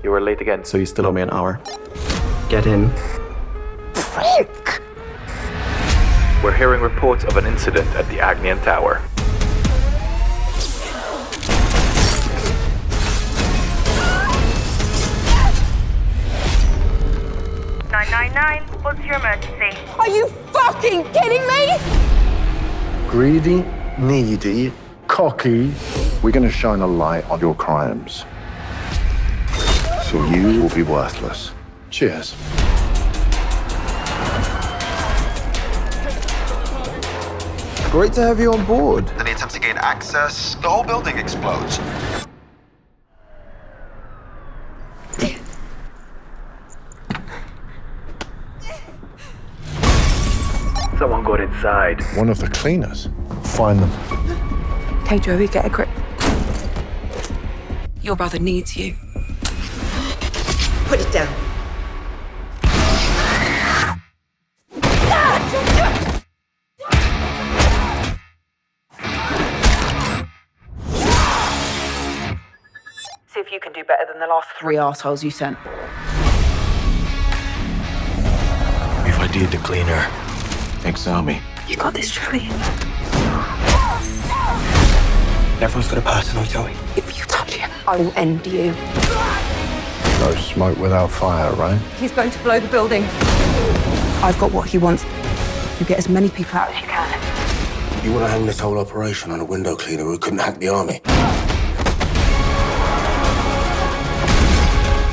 You were late again, so you still owe me an hour. Get in. Frick! We're hearing reports of an incident at the Agnian Tower. 999, what's your emergency? Are you fucking kidding me? Greedy, needy, cocky. We're going to shine a light on your crimes. So you will be worthless. Cheers. Great to have you on board. Then he attempts to gain access. The whole building explodes. Someone got inside. One of the cleaners. Find them. Okay, Joey, get a grip. Your brother needs you. Put it down. See if you can do better than the last 3 assholes you sent. If I did, the cleaner. Exile me. You got this, Joey. Everyone's got a personal, Joey. If you touch him, I will end you. No smoke without fire, right? He's going to blow the building. I've got what he wants. You get as many people out as you can. You want to hang this whole operation on a window cleaner who couldn't hack the army?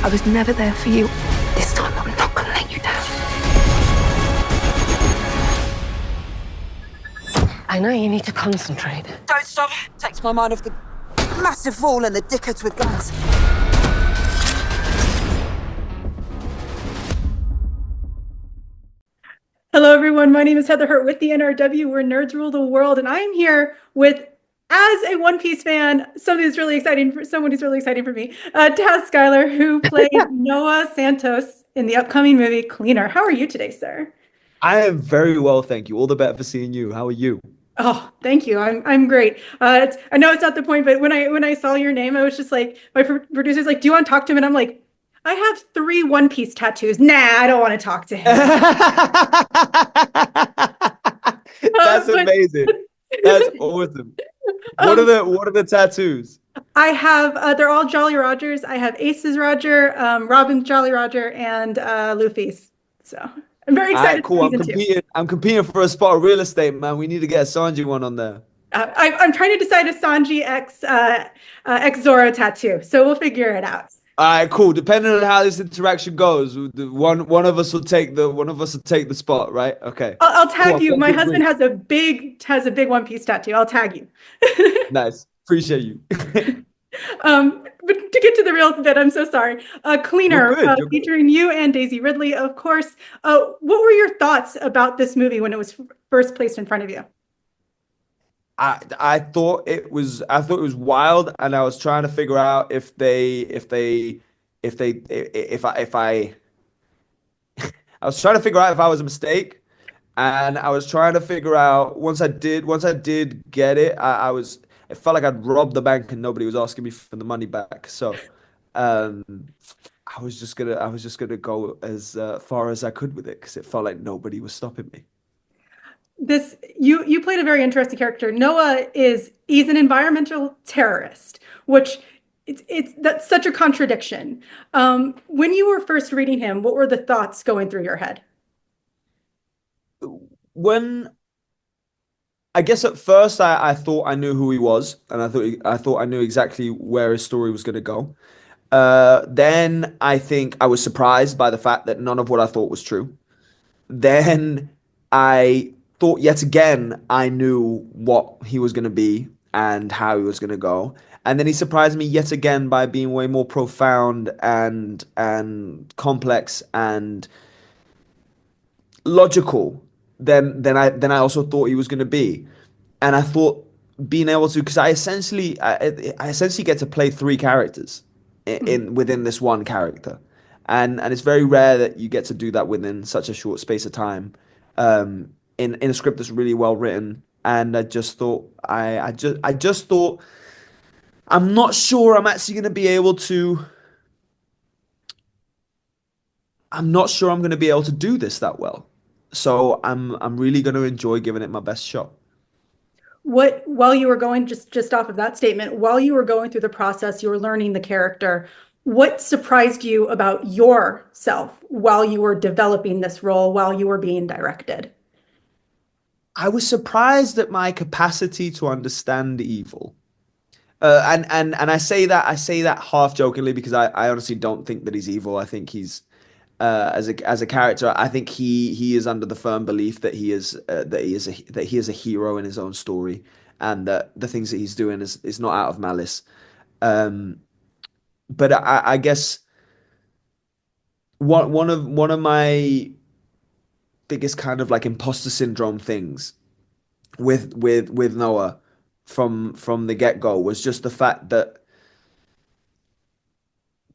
I was never there for you. This time I'm not going to let you down. I know you need to concentrate. Don't stop. Takes my mind off the massive wall and the dickheads with guns. Hello, everyone. My name is Heather Hurt with the NRW, where nerds rule the world, and I am here with, as a One Piece fan, someone who's really exciting for me, Taz Skylar, who plays Noah Santos in the upcoming movie Cleaner. How are you today, sir? I am very well, thank you. All the better for seeing you. How are you? Oh, thank you. I'm great. I know it's not the point, but when I saw your name, I was just like, my producer's like, "Do you want to talk to him?" And I'm like, I have 3 One Piece tattoos. Nah, I don't want to talk to him. That's amazing. That's awesome. What are the tattoos? I have they're all Jolly Rogers. I have Ace's Roger, Robin's Jolly Roger, and Luffy's. So I'm very excited. Cool. I'm competing for a spot of real estate, man. We need to get a Sanji one on there. I'm trying to decide a Sanji X Zoro tattoo, so we'll figure it out. All right, cool. Depending on how this interaction goes, one of us will take the spot, right? Okay. I'll tag cool. you. My husband has a big One Piece tattoo. I'll tag you. Nice. Appreciate you. But to get to the real bit, I'm so sorry. Cleaner, featuring you and Daisy Ridley, of course. What were your thoughts about this movie when it was first placed in front of you? I thought it was wild, and I was trying to figure out if I was trying to figure out if I was a mistake, and I was trying to figure out once I did get it, it felt like I'd robbed the bank and nobody was asking me for the money back. So I was just gonna go as far as I could with it because it felt like nobody was stopping me. You played a very interesting character. Noah he's an environmental terrorist, which that's such a contradiction. When you were first reading him, what were the thoughts going through your head? I guess at first I thought I knew who he was, and I thought I knew exactly where his story was going to go. Then I think I was surprised by the fact that none of what I thought was true. Then I thought yet again I knew what he was going to be and how he was going to go. And then he surprised me yet again by being way more profound and complex and logical than I also thought he was going to be. And I thought being able to, because I essentially get to play 3 characters within this one character, and it's very rare that you get to do that within such a short space of time. In a script that's really well written, and I just thought I just thought I'm not sure I'm actually going to be able to I'm not sure I'm going to be able to do this that well. So I'm really going to enjoy giving it my best shot. What, while you were going, just off of that statement, while you were going through the process, you were learning the character, what surprised you about yourself while you were developing this role, while you were being directed? I was surprised at my capacity to understand evil. And I say that half jokingly because I honestly don't think that he's evil. I think he's as a character, I think he is under the firm belief that he is a hero in his own story, and that the things that he's doing is not out of malice. But I guess one of my biggest kind of like imposter syndrome things with Noah from the get-go was just the fact that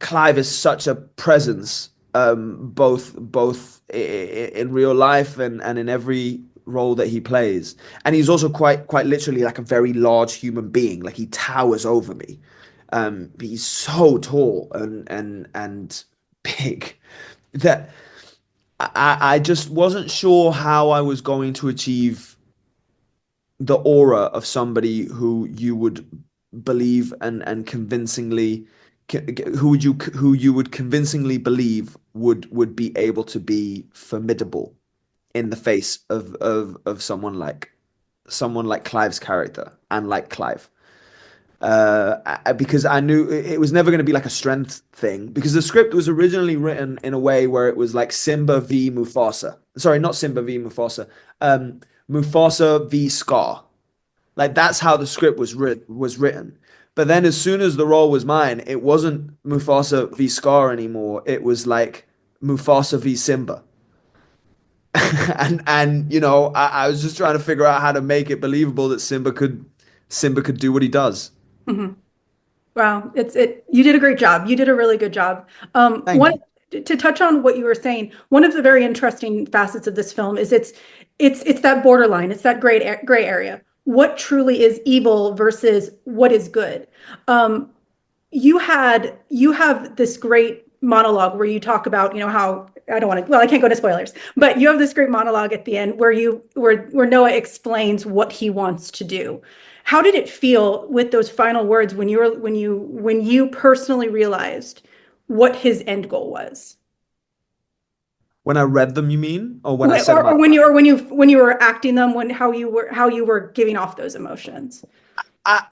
Clive is such a presence, both in real life and in every role that he plays, and he's also quite literally like a very large human being. Like he towers over me. He's so tall and big that I just wasn't sure how I was going to achieve the aura of somebody who you would believe and convincingly who you would convincingly believe would be able to be formidable in the face of someone like Clive's character and like Clive. Because I knew it was never going to be like a strength thing, because the script was originally written in a way where it was like Simba v Mufasa. Sorry, not Simba v Mufasa. Mufasa v Scar. Like that's how the script was written. But then as soon as the role was mine, it wasn't Mufasa v Scar anymore. It was like Mufasa v Simba. and you know, I was just trying to figure out how to make it believable that Simba could do what he does. Mm-hmm. Wow, you did a great job. You did a really good job. To touch on what you were saying, one of the very interesting facets of this film is it's that borderline, it's that gray area. What truly is evil versus what is good? You have this great monologue where you talk about, you know, how I can't go into spoilers, but you have this great monologue at the end where Noah explains what he wants to do. How did it feel with those final words when you personally realized what his end goal was? When I read them, you mean, or when I said or when you were acting them, how you were giving off those emotions? I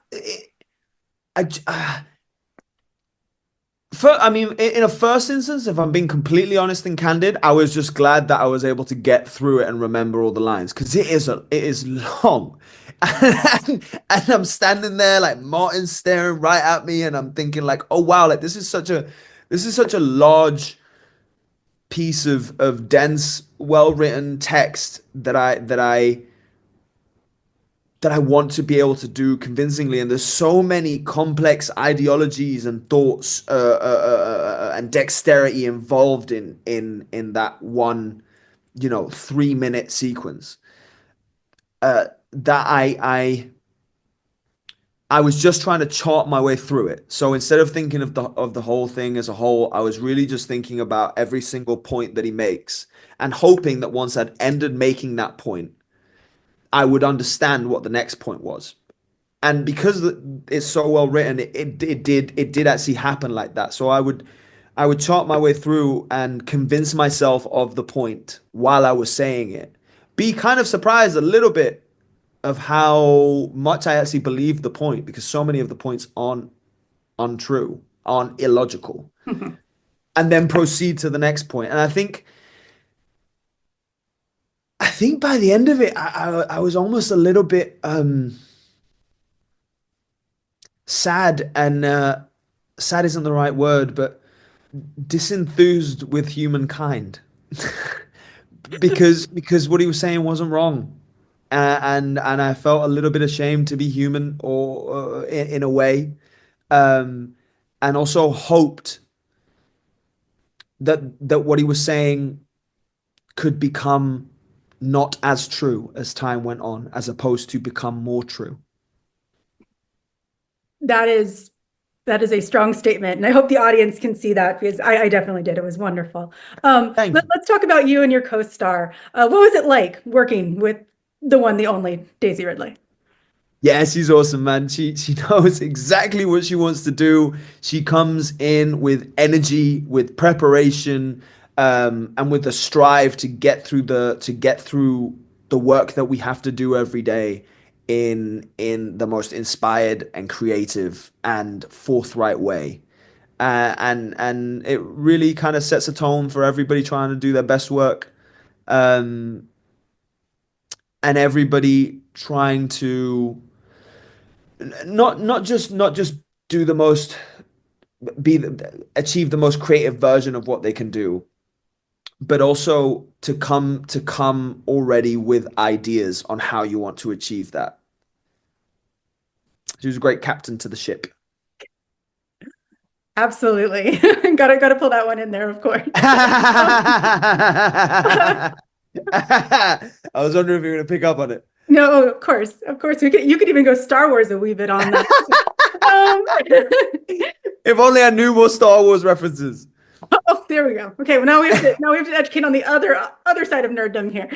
mean, in a first instance, if I'm being completely honest and candid, I was just glad that I was able to get through it and remember all the lines, because it is long, and I'm standing there like Martin's staring right at me, and I'm thinking like, oh wow, like this is such a large piece of dense, well-written text that I want to be able to do convincingly, and there's so many complex ideologies and thoughts and dexterity involved in that one, 3-minute sequence. That I was just trying to chart my way through it. So instead of thinking of the whole thing as a whole, I was really just thinking about every single point that he makes, and hoping that once I'd ended making that point, I would understand what the next point was. And because it's so well written, it did actually happen like that. So I would chart my way through and convince myself of the point while I was saying it. Be kind of surprised a little bit of how much I actually believed the point, because so many of the points aren't untrue, aren't illogical. Mm-hmm. And then proceed to the next point. And I think by the end of it, I was almost a little bit sad, and sad isn't the right word, but disenthused with humankind. because what he was saying wasn't wrong. And I felt a little bit ashamed to be human, or in a way, and also hoped that what he was saying could become not as true as time went on, as opposed to become more true. That is That is a strong statement, and I hope the audience can see that because I definitely did. It was wonderful. Thank you. Let's talk about you and your co-star. What was it like working with the one, the only Daisy Ridley? Yeah, she's awesome, man. She knows exactly what she wants to do. She comes in with energy, with preparation, and with the strive to get through the work that we have to do every day in the most inspired and creative and forthright way. And it really kind of sets a tone for everybody trying to do their best work. And everybody trying to not just do the most achieve the most creative version of what they can do, but also to come already with ideas on how you want to achieve that. She was a great captain to the ship. Absolutely. Gotta pull that one in there, of course. I was wondering if you were going to pick up on it. No, of course. You could even go Star Wars a wee bit on that. If only I knew more Star Wars references. Oh, there we go. Okay, well now we have to educate on the other side of nerddom here.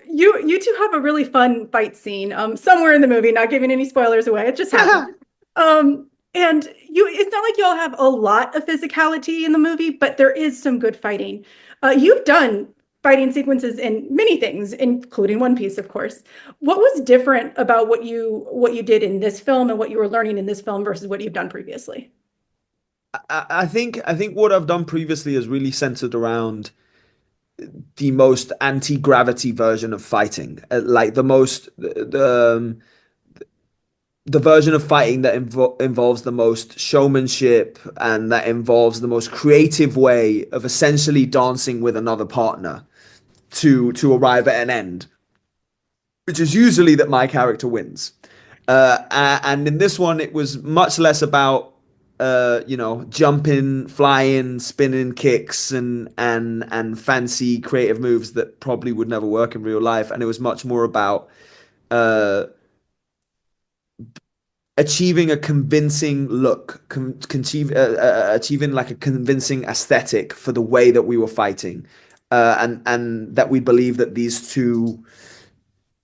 You two have a really fun fight scene somewhere in the movie. Not giving any spoilers away. It just happened. And it's not like y'all have a lot of physicality in the movie, but there is some good fighting. You've done fighting sequences in many things, including One Piece, of course. What was different about what you did in this film and what you were learning in this film versus what you've done previously? I think what I've done previously is really centered around the most anti-gravity version of fighting, like the version of fighting that involves the most showmanship and that involves the most creative way of essentially dancing with another partner to arrive at an end, which is usually that my character wins. And in this one, it was much less about jumping, flying, spinning kicks and fancy creative moves that probably would never work in real life. And it was much more about achieving a convincing look, achieving like a convincing aesthetic for the way that we were fighting, and that we believe that these two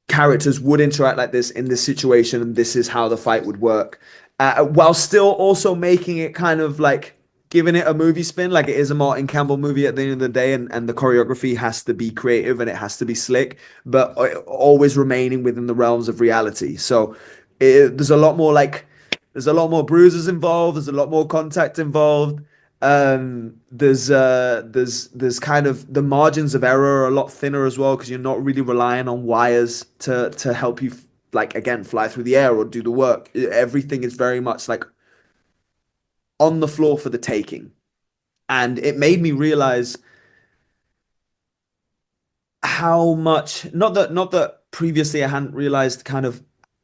characters would interact like this in this situation, and this is how the fight would work, while still also making it kind of like giving it a movie spin, like it is a Martin Campbell movie at the end of the day, and the choreography has to be creative and it has to be slick, but always remaining within the realms of reality. So there's a lot more bruises involved. There's a lot more contact involved. There's kind of the margins of error are a lot thinner as well because you're not really relying on wires to help you fly through the air or do the work. Everything is very much like on the floor for the taking, and it made me realize how much not that previously I hadn't realized kind of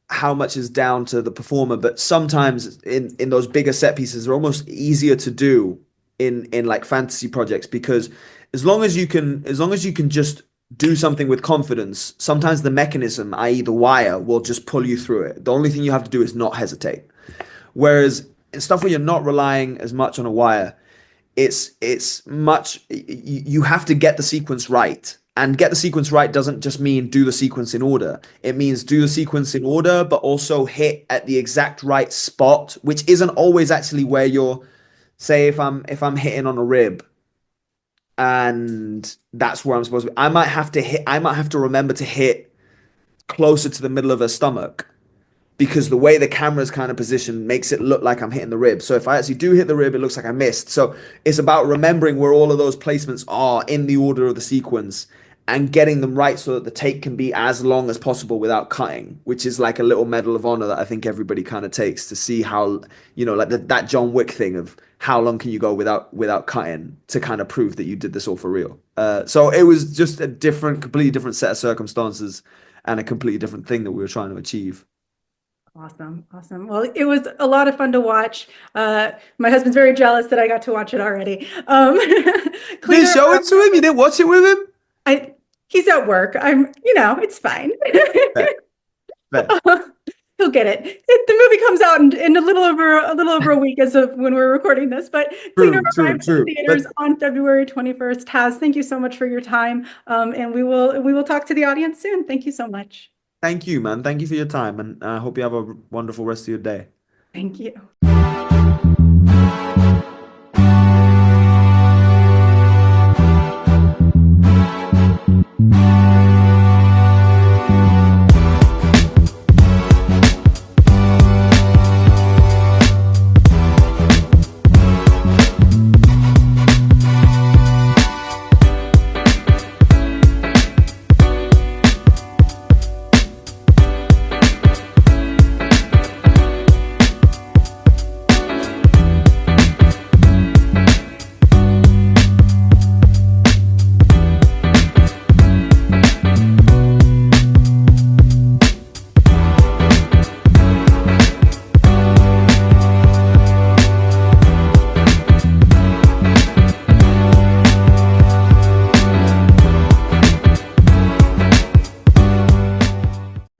how much is down to the performer, but sometimes in those bigger set pieces are almost easier to do in like fantasy projects, because as long as you can just do something with confidence, sometimes the mechanism, i.e. the wire, will just pull you through it. The only thing you have to do is not hesitate. Whereas in stuff where you're not relying as much on a wire, it's much, you have to get the sequence right. And get the sequence right doesn't just mean do the sequence in order. It means do the sequence in order, but also hit at the exact right spot, which isn't always actually where you're, say if I'm hitting on a rib and that's where I'm supposed to be, I might have to remember to hit closer to the middle of her stomach, because the way the camera's kind of positioned makes it look like I'm hitting the rib. So if I actually do hit the rib, it looks like I missed. So it's about remembering where all of those placements are in the order of the sequence and getting them right so that the take can be as long as possible without cutting, which is like a little medal of honor that I think everybody kind of takes to see how, like that John Wick thing of how long can you go without cutting to kind of prove that you did this all for real. So it was just a completely different set of circumstances and a completely different thing that we were trying to achieve. Awesome. Well, it was a lot of fun to watch. My husband's very jealous that I got to watch it already. Did you show it to him? You didn't watch it with him? He's at work. It's fine. Fair. He'll get it. The movie comes out in a little over a week as of when we're recording this. But Cleaner arrives in theaters on February 21st. Taz, thank you so much for your time, and we will talk to the audience soon. Thank you so much. Thank you, man. Thank you for your time, and I hope you have a wonderful rest of your day. Thank you.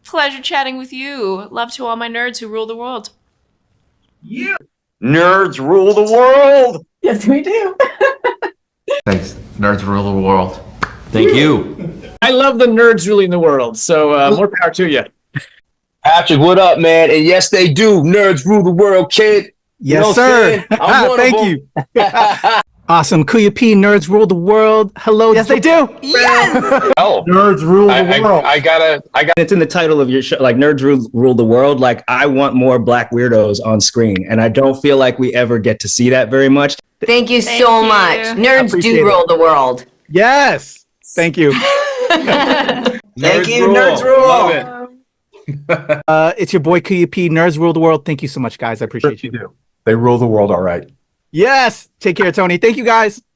Pleasure chatting with you. Love to all my nerds who rule the world. Yeah. Nerds rule the world. Yes, we do. Thanks. Nerds rule the world. Thank you. I love the nerds ruling the world, so more power to you. Patrick, what up, man? And yes, they do. Nerds rule the world, kid. Yes, you know sir. Thank you. Awesome. Kuya P, nerds rule the world. Hello. Yes, they do. Yes. Oh, nerds rule the world. I got. It's in the title of your show, like nerds rule the world. Like I want more black weirdos on screen, and I don't feel like we ever get to see that very much. Thank you so much. Nerds do rule the world. Yes. Thank you. Thank you, nerds rule. Love it. It's your boy Kuya P, nerds rule the world. Thank you so much, guys. I appreciate you. They rule the world, all right. Yes. Take care, Tony. Thank you, guys.